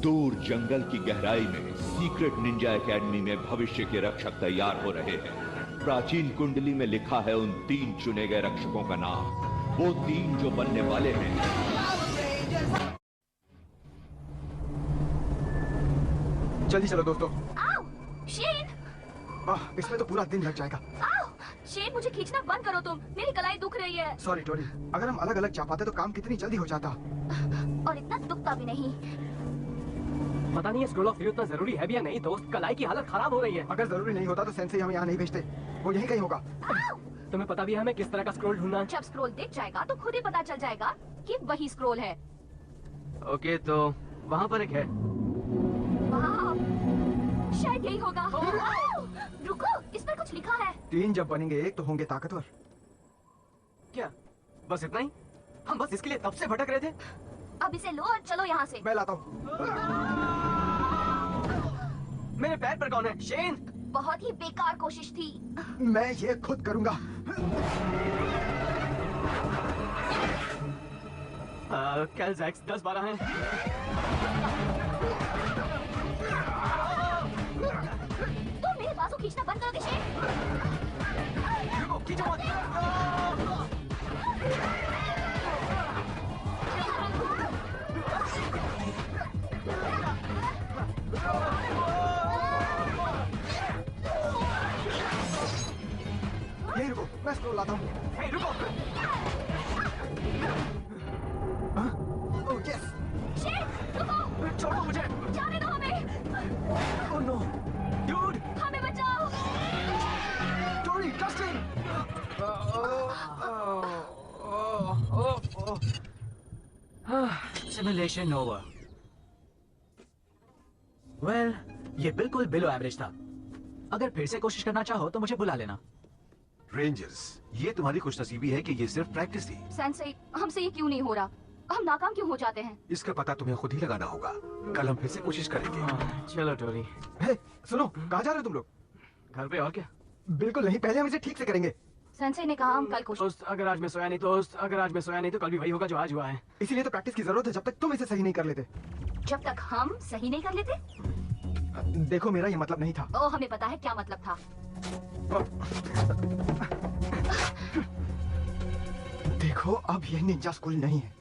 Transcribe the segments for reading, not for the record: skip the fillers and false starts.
दूर जंगल की गहराई में सीक्रेट निंजा एकेडमी में भविष्य के रक्षक तैयार हो रहे हैं। प्राचीन कुंडली में लिखा है उन 3 चुने गए रक्षकों का नाम, वो 3 जो बनने वाले हैं। जल्दी चलो दोस्तों। आओ, शेन। इसमें तो पूरा दिन लग जाएगा। आओ, शेन मुझे खींचना बंद करो तुम, मेरी कलाई दुख रही है। सॉरी टोरी, अगर हम अलग अलग जा पाते तो काम कितनी जल्दी हो जाता। और इतना दुखता भी नहीं। पता नहीं स्क्रोल ऑफ फ्यूज इतना जरूरी है भी या नहीं दोस्त, कलाई की हालत खराब हो रही है। अगर जरूरी नहीं होता तो सेंसेई हमें यहाँ नहीं भेजते, वो यहीं कहीं होगा। तुम्हें पता भी है हमें किस तरह का स्क्रोल ढूंढना है? जब स्क्रोल दिख जाएगा तो खुद ही पता चल जाएगा कि वही स्क्रोल है। ओके तो वहाँ पर एक है। वाह, शायद यही होगा। रुको, इस पर कुछ लिखा है। 3 जब बनेंगे एक तो होंगे ताकतवर। क्या बस इतना ही? हम बस इसके लिए तब से भटक रहे थे। अब इसे लो और चलो यहाँ से। मैं लाता हूँ। मेरे पैर पर कौन है? शेन। बहुत ही बेकार कोशिश थी। मैं ये खुद करूँगा। कैलजैक्स 10-12 हैं। तुम मेरे बाजू खींचना बंद करोगे शेन? खींचो मत। यही रुको, मैं स्क्रोल लाता हूँ। हे, रुको। Oh yes. शेन, रुको। छोड़ो मुझे। जाने दो हमें। Oh no dude. हमें बचाओ। Tori, Dustin. Simulation over. Well, ये बिल्कुल बिलो एवरेज था। अगर फिर से कोशिश करना चाहो तो मुझे बुला लेना। रेंजर्स, ये तुम्हारी खुशनसीबी है कि ये सिर्फ प्रैक्टिस थी। सेंसेई, हमसे ये क्यों नहीं हो रहा? हम नाकाम क्यों हो जाते हैं? इसका पता तुम्हें खुद ही लगाना होगा। कल हम फिर से कोशिश करेंगे। चलो टोरी। हे, सुनो, कहाँ जा रहे हो तुम लोग? घर पे और क्या? बिल्कुल नहीं, पहले हम इसे ठीक से करेंगे। सेंसेई ने कहा हम कल कोशिश। दोस्त अगर आज मैं सोया नहीं अगर आज मैं सोया नहीं तो कल भी वही होगा जो आज हुआ है। इसीलिए तो प्रैक्टिस की जरूरत है, जब तक तुम इसे सही नहीं कर लेते। जब तक हम सही नहीं कर लेते। देखो, मेरा ये मतलब नहीं था। ओ, हमें पता है क्या मतलब था। देखो, अब ये निंजा स्कूल नहीं है,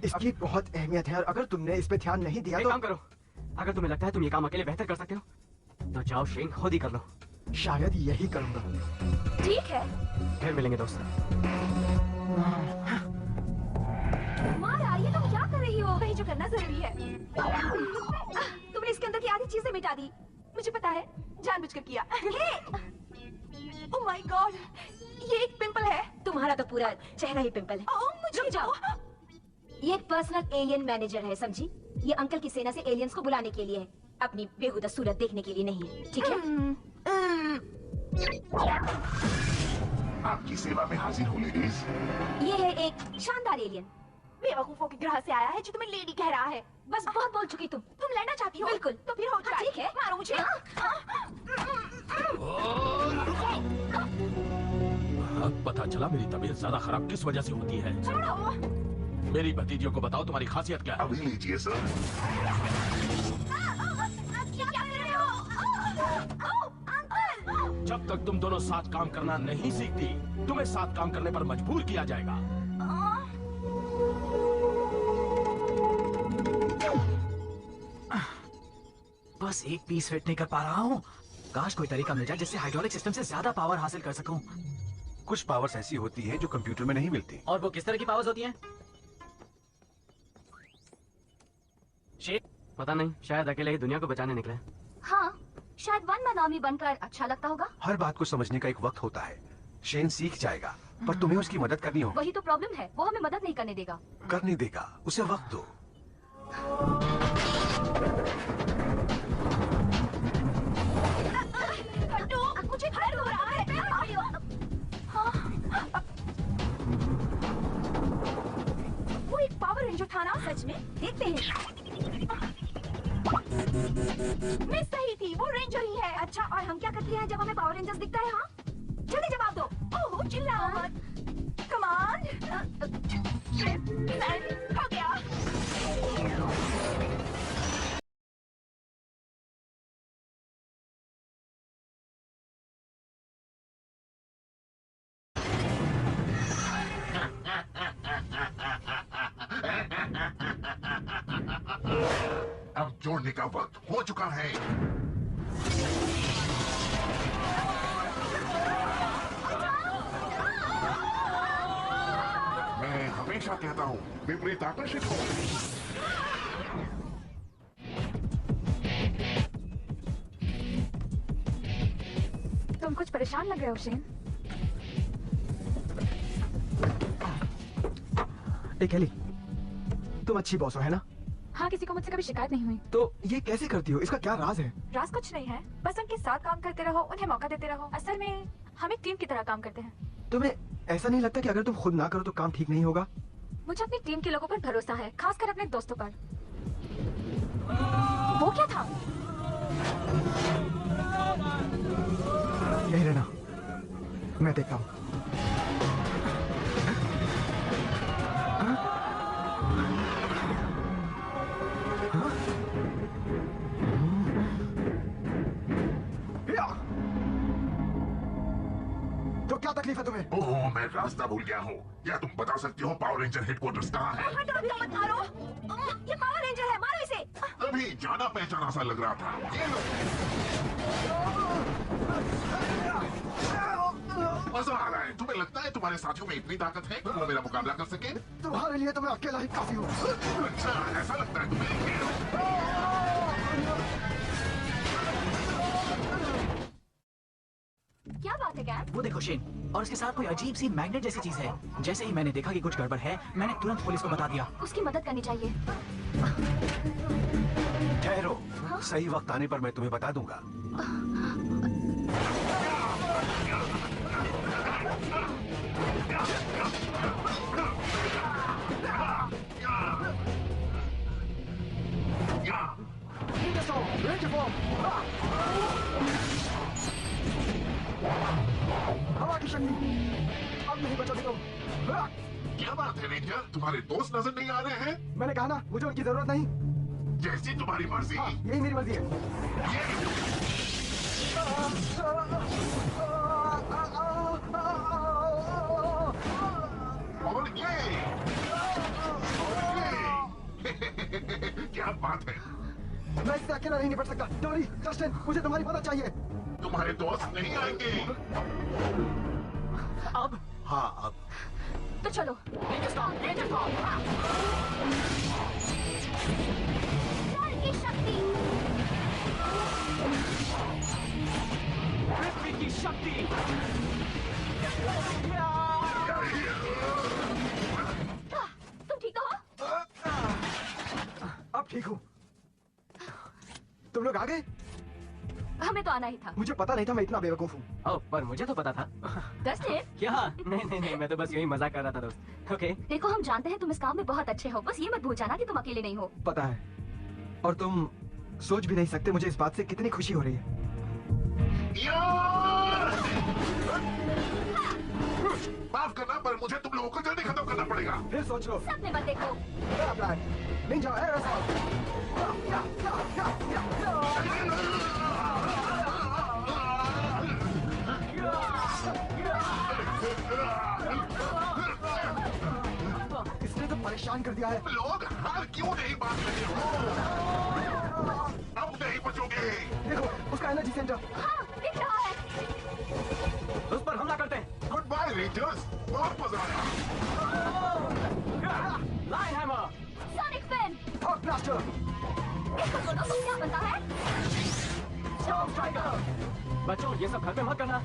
इसकी बहुत अहमियत है और अगर तुमने इस पे ध्यान नहीं दिया एक तो काम करो, अगर तुम्हें लगता है तुम ये काम अकेले बेहतर कर सकते हो तो जाओ शेन, खुद ही कर लो। शायद यही करूंगा। ठीक है, फिर मिलेंगे दोस्त। माया, ये तुम क्या कर रही हो? वही जो करना जरूरी है। तुमने इसके अंदर की आधी चीजें मिटा दी। मुझे पता है, जानबूझकर किया। ओह माय गॉड, ये एक पिंपल है। तुम्हारा तो पूरा चेहरा ही पिंपल है। ओह, मुझे रुक जाओ। ये एक पर्सनल एलियन मैनेजर है, समझी? ये अंकल की सेना से एलियंस को बुलाने के लिए है, अपनी बेहुदा सूरत देखने के लिए नहीं है, ठीक है? आपकी सेवा में हाजिर हूँ लेडीज। ये है एक शानदार एलियन। बेवकूफों के ग्रह से आया है जो तुम्हें लेडी कह रहा है। बस बहुत बोल चुकी तुम। तुम लड़ना चाहती हो? बिल्कुल। तो फिर हो जाए। ठीक है। मारो मुझे। अब पता चला मेरी तबीयत ज्यादा खराब किस वजह से होती है। छोड़ो। मेरी भतीजियों को बताओ तुम्हारी खासियत क्या है। अभी लीजिए सर। क्या कर रहे हो? अंकल। जब तक तुम दोनों साथ काम करना नहीं सीखती, तुम्हें साथ काम करने पर मजबूर किया जाएगा। बस एक पीस फिट नहीं कर पा रहा हूँ। काश कोई तरीका मिल जाए जिससे हाइड्रोलिक सिस्टम से ज्यादा पावर हासिल कर सकूं। कुछ पावर्स ऐसी होती हैं जो कंप्यूटर में नहीं मिलती। और वो किस तरह की पावर्स होती हैं? पता नहीं, शायद अकेले ही दुनिया को बचाने निकले। हाँ, शायद वन मैन आर्मी बनकर अच्छा लगता होगा। हर बात को समझने का एक वक्त होता है। शेन सीख जाएगा, पर तुम्हें उसकी मदद करनी होगी। वही तो प्रॉब्लम है, वो हमें मदद नहीं करने देगा। करने देगा, उसे वक्त दो। मुझे डर हो रहा है। वो एक पावर रेंजर था ना? सच में? देखते हैं। मैं सही थी, वो रेंजर ही है। अच्छा, और हम क्या करते हैं जब हमें पावर रेंजर्स दिखता है? हाँ, जल्दी जवाब दो। ओह, चिल्लाओ मत। कमान। हो गया। अब जोड़ने का वक्त हो चुका है। मैं हमेशा कहता हूँ विपरीत आकर्षित हो। तुम कुछ परेशान लग रहे हो शेन। एक एली, तुम अच्छी बॉस हो है ना? हाँ, किसी को मुझसे कभी शिकायत नहीं हुई। तो ये कैसे करती हो? इसका क्या राज है? राज कुछ नहीं है, बस उनके साथ काम करते रहो, उन्हें मौका देते रहो। असल में हम एक टीम की तरह काम करते हैं। तुम्हें ऐसा नहीं लगता कि अगर तुम खुद ना करो तो काम ठीक नहीं होगा? मुझे अपनी टीम के लोगों पर भरोसा है, खासकर अपने दोस्तों पर। वो क्या था? यही रहना, मैं देखता हूँ। तो क्या तकलीफ है तुम्हें? ओह, मैं रास्ता भूल गया हूँ। क्या तुम बता सकती हो पावर रेंजर हेडक्वार्टर्स कहाँ है? हटो, अभी मत मारो। ये पावर रेंजर है, मारो इसे। अभी जाना पहचाना सा लग रहा था। ये लो। मजा आ रहा है। तुम्हें लगता है तुम्हारे साथियों में इतनी ताकत है कि वो मेरा मुकाबला कर सके? तुम्हारे लिए तो मैं अकेला ही काफी हूँ। अच्छा, ऐसा लगता है तुम्हें? क्या बात है कैम? वो देखो शेन, और उसके साथ कोई अजीब सी मैग्नेट जैसी चीज है। जैसे ही मैंने देखा कि कुछ गड़बड़ है, मैंने तुरंत पुलिस को बता दिया। उसकी मदद करनी चाहिए। ठहरो, सही वक्त आने पर मैं तुम्हें बता दूंगा। हवा की शक्ति, अब नहीं बचोगे तुम। क्या बात है रेंजर, तुम्हारे दोस्त नजर नहीं आ रहे हैं? मैंने कहा ना, मुझे उनकी जरूरत नहीं। जैसी तुम्हारी मर्जी। हाँ, यही मेरी मर्जी है। और ये क्या बात है? मैं इससे अकेला नहीं निपट सकता। डोरी, जस्टिन, मुझे तुम्हारी मदद चाहिए। तुम्हारे दोस्त नहीं आएंगे। अब हाँ, अब तो चलो। जल की शक्ति। पृथ्वी की शक्ति। तुम ठीक तो हो? अब ठीक हूँ। तुम लोग आ गए? हमें तो आना ही था। मुझे पता नहीं था मैं इतना बेवकूफ हूँ। ओह, पर मुझे तो पता था। डस्टिन, क्या? नहीं, मैं तो बस यही मजाक कर रहा था दोस्त। ओके। देखो हम जानते हैं तुम इस काम में बहुत अच्छे हो, बस ये मत भूल जाना कि तुम अकेले नहीं हो। पता है, और तुम सोच भी नहीं सकते मुझे इस बात से कितनी खुशी हो रही है। माफ करना, पर मुझे तुम लोगों को जल्दी खत्म करना पड़ेगा। फिर सोच लो। सपने मत देखो। मेरा प्लान, निंजा एयरसॉल। इसने तो परेशान कर दिया है। लोग हार क्यों नहीं मान रहे हो? अब नहीं बचोगे। देखो उसका एनर्जी सेंटर। हाँ, दिख रहा है। उस पर हमला करते हैं। गुड बाय रेंजर्स, बहुत मजा आया। Lion hammer. Sonic fin. Hawk blaster. इसको सुनो, तुम क्या बनता है? Storm striker. बच्चों, ये सब घर पे मत करना।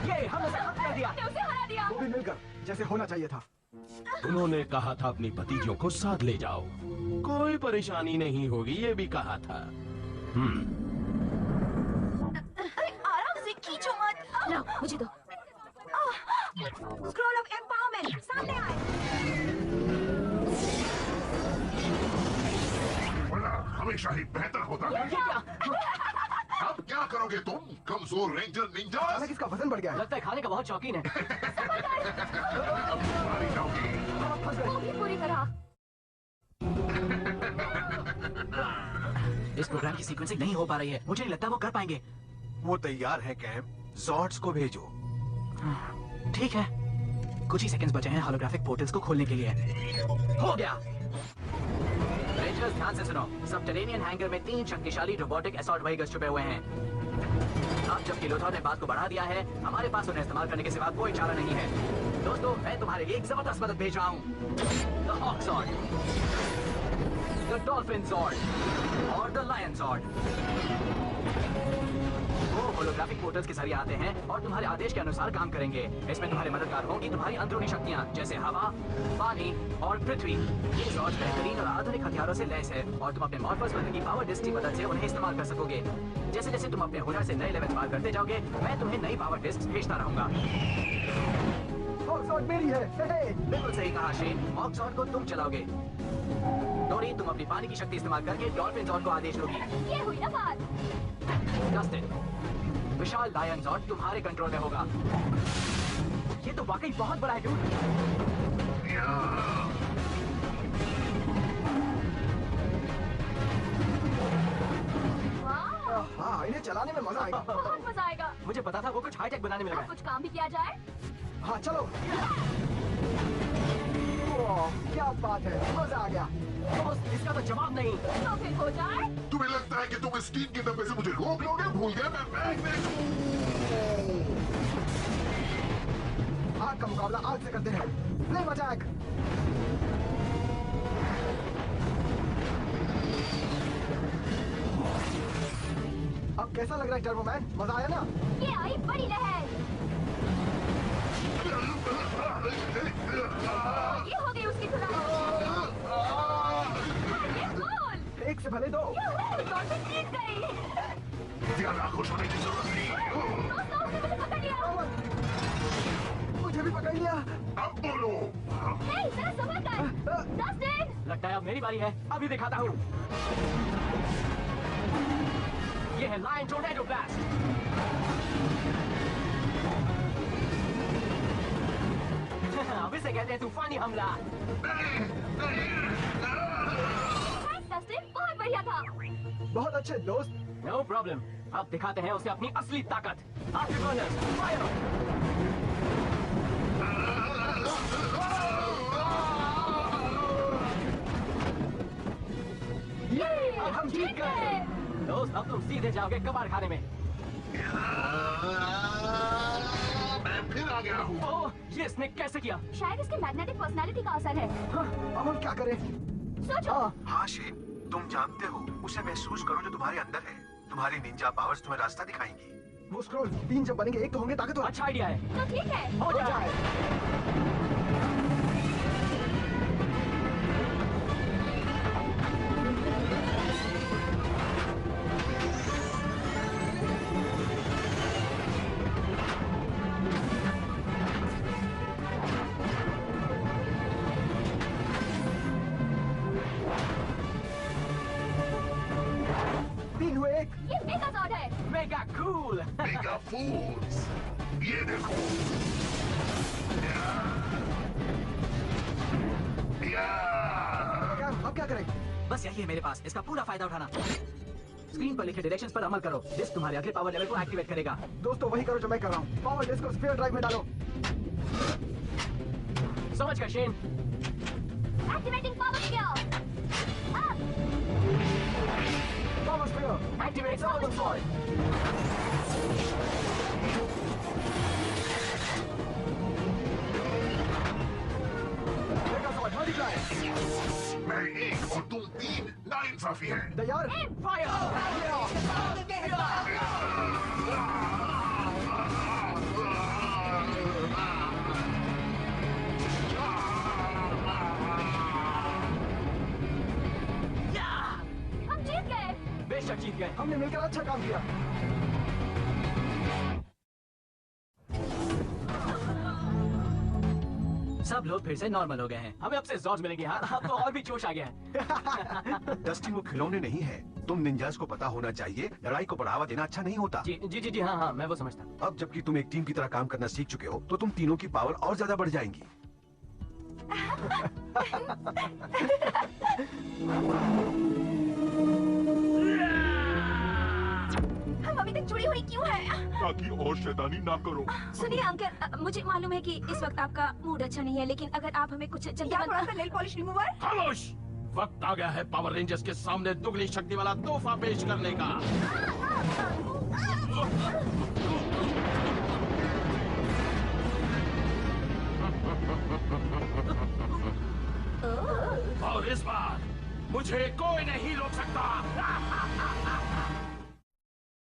ये हमने सब खत्म कर दिया। हमने उसे हरा दिया। वो भी मिलकर जैसे होना चाहिए था। उन्होंने कहा था अपनी भतीजों को साथ ले जाओ, कोई परेशानी नहीं होगी, ये भी कहा था। अरे आराम से खींचो मत। लो, मुझे दो। स्क्रॉल ऑफ एम्पावरमेंट सामने आए। वरना हमेशा ही बेहतर होता है। अब क्या करोगे तुम, कमजोर रेंजर निंजा? हालांकि इसका वजन बढ़ गया है। लगता है खाने का बहुत शौकीन है। अब तुम्हारी जाओगी। वो भी पूरी तरह। इस प्रोग्राम की सीक्वेंसिंग नहीं हो पा रही है। मुझे नहीं लगता वो कर पाएंगे। वो तैयार है कैम। जॉर्ड्स को भेजो। ठीक है, कुछ ही सेकंड्स बचे हैं होलोग्राफिक पोर्टल्स को खोलने के लिए। हो गया। रेंजर्स ध्यान से सुनो, सबटेरेनियन हैंगर में 3 शक्तिशाली रोबोटिक असॉल्ट व्हीकल्स छुपे हुए हैं। अब जबकि लोथर ने बात को बढ़ा दिया है, हमारे पास उन्हें इस्तेमाल करने के सिवा कोई चारा नहीं है। दोस्तों, मैं तुम्हारे लिए एक जबरदस्त मदद भेज रहा हूँ। The hawk sword, the dolphin sword और द लायन सॉर्ड। वो होलोग्राफिक पोर्टल्स के जरिए आते हैं और तुम्हारे आदेश के अनुसार काम करेंगे। इसमें तुम्हारे मददगार होंगी तुम्हारी अंदरूनी शक्तियाँ, जैसे हवा, पानी और पृथ्वी। ये सॉर्ड बेहतरीन और आधुनिक हथियारों से लैस है और तुम अपने मॉर्फर्स बंदर की पावर डिस्क की मदद से उन्हें इस्तेमाल कर सकोगे। जैसे जैसे तुम अपने हुनर से नए लेवल पार करते जाओगे, मैं तुम्हें नई पावर डिस्क भेजता रहूंगा। हॉक मेरी है। बिल्कुल सही कहा शेन, हॉक सॉर्ड को तुम चलाओगे। डोरी, तुम अपनी पानी की शक्ति इस्तेमाल करके डॉल्फिन सॉर्ड को आदेश दोगी। ये हुई ना बात। डस्टिन, विशाल लायन सॉर्ड तुम्हारे कंट्रोल में होगा। ये तो वाकई बहुत बड़ा है डूड। हाँ, इन्हें चलाने में मजा आएगा। बहुत मजा आएगा। मुझे पता था वो कुछ हाईटेक बनाने में लगा अब है। कुछ काम भी किया जाए। हाँ चलो। ओह, क्या बात है, मजा आ गया। दोस्त, इसका तो जवाब नहीं। तो फिर हो जाए। तुम्हें लगता है कि तुम इस टीम के डब्बे से मुझे रोक लोगे? भूल गया मैं मैग्नेट हूँ। आग का मुकाबला आग से करते हैं। Flame attack. अब कैसा लग रहा है टर्बोमैन? मजा आया ना? ये आई बड़ी लहर। ये हो गई उसकी धुलाई। ये गोल। एक से भले दो। डॉल्फिन जीत गई। ज्यादा खुश होने की जरूरत नहीं। दोस्तों, उसने मुझे पकड़ लिया। मुझे भी पकड़ लिया। अब बोलो। हे, जरा संभल कर। डस्टिन, लगता है अब मेरी बारी है। अभी दिखाता हूँ। ये है लायन टोर्नेडो ब्लास्ट। अब इसे कहते हैं तूफानी हमला। थैंक्स डस्टिन, बहुत बढ़िया था। बहुत अच्छे दोस्त। No problem. अब दिखाते हैं उसे अपनी असली ताकत। Afterburners, fire! अब हम जीत गए। दोस्त, अब तुम सीधे जाओगे कबाड़ खाने में। मैं फिर आ गया हूँ। ओह, ये इसने कैसे किया? शायद इसके मैग्नेटिक पर्सनालिटी का असर है। अब हम क्या करें? सोचो। हाँ शेन, तुम जानते हो, उसे महसूस करो जो तुम्हारे अंदर है। तुम्हारी निंजा पावर्स तुम्हें रास्ता दिखाएंगी। वो स्क्रॉल 3 जब बनेंगे, एक तो होंगे ताकतवर। अच्छा आइडिया है। तो ठीक है। हो जाए। ये मेगाजॉर्ड है। Mega cool. मेगा फूल्स। ये देखो। अब क्या करें? बस यही है मेरे पास, इसका पूरा फायदा उठाना। स्क्रीन पर लिखे डायरेक्शंस पर अमल करो। डिस्क तुम्हारे अगले पावर लेवल को एक्टिवेट करेगा। दोस्तों, वही करो जो मैं कर रहा हूँ। पावर डिस्क को स्फीयर ड्राइव में डालो। समझ गए Shane? Activating power sphere. Power sphere. Activate sound sword. Megazord multiply. मैं 1 और तुम 3 नाइंसाफी हैं। तैयार? हम जीत गए। बेशक जीत गए। हमने मिलकर अच्छा काम किया। सब लोग फिर से नॉर्मल हो गए हैं। हमें अब से जॉर्ज मिलेंगे। हाँ, अब तो और भी जोश आ गया है। डस्टी वो खिलौने नहीं है। तुम निंजास को पता होना चाहिए, लड़ाई को बढ़ावा देना अच्छा नहीं होता। जी जी जी जी, हाँ हाँ, मैं वो समझता हूँ। अब जबकि तुम एक टीम की तरह काम करना सीख चुके हो, तो तुम तीनों की पावर और ज्यादा बढ़ जाएंगी। हम अभी तक जुड़ी हुई क्यों है? ताकि और शैतानी ना करो। सुनिए अंकल, मुझे मालूम है कि इस वक्त आपका मूड अच्छा नहीं है, लेकिन अगर आप हमें कुछ जल्दी या थोड़ा सा नेल पॉलिश रिमूवर? खामोश! वक्त आ गया है पावर रेंजर्स के सामने दुगनी शक्ति वाला तोहफा पेश करने का। और इस बार मुझे कोई नहीं रोक सकता।